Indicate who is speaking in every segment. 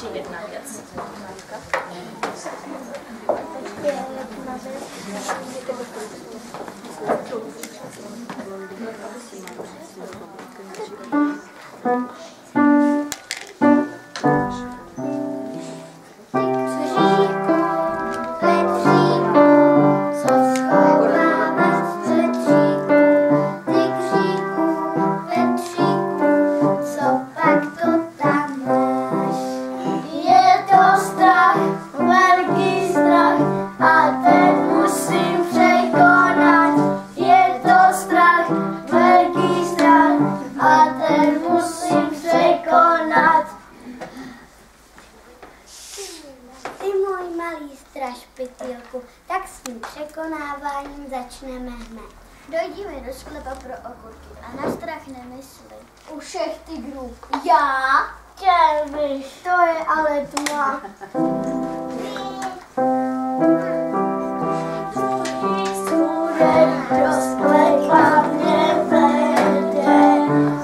Speaker 1: ještě jedna věc.
Speaker 2: Tak s tím překonáváním začneme hned.
Speaker 3: Dojdíme do sklepa pro okurky a na strach nemysli.
Speaker 2: U všech tigrů. Já? Chtěl bych. To je ale tma. Do sklepa mě vede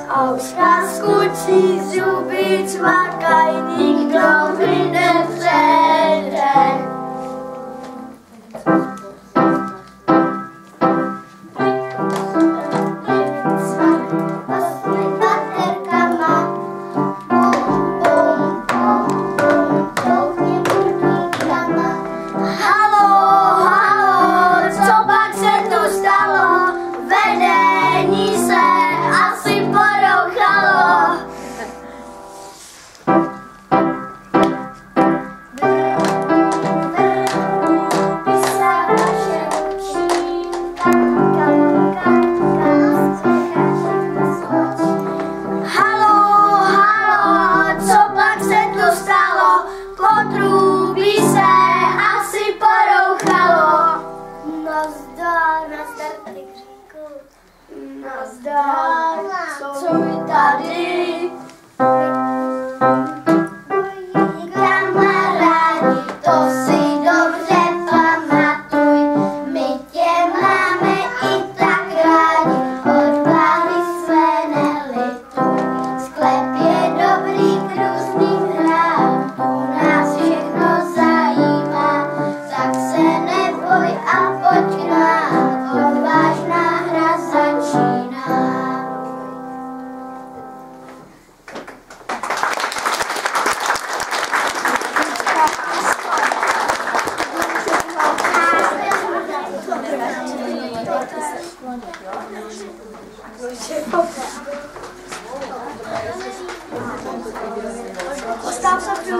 Speaker 2: a už naskučí zuby cvakaj, nikdo mi nepřede. Co mi tady? Kamarádi, to si dobře pamatuj, my tě máme i tak rádi, odvahy své nelituj. Sklep je dobrý k různým hrám, tu nás všechno zajímá, tak se neboj a pojď k nám, odvážná hra začíná. Ostav se při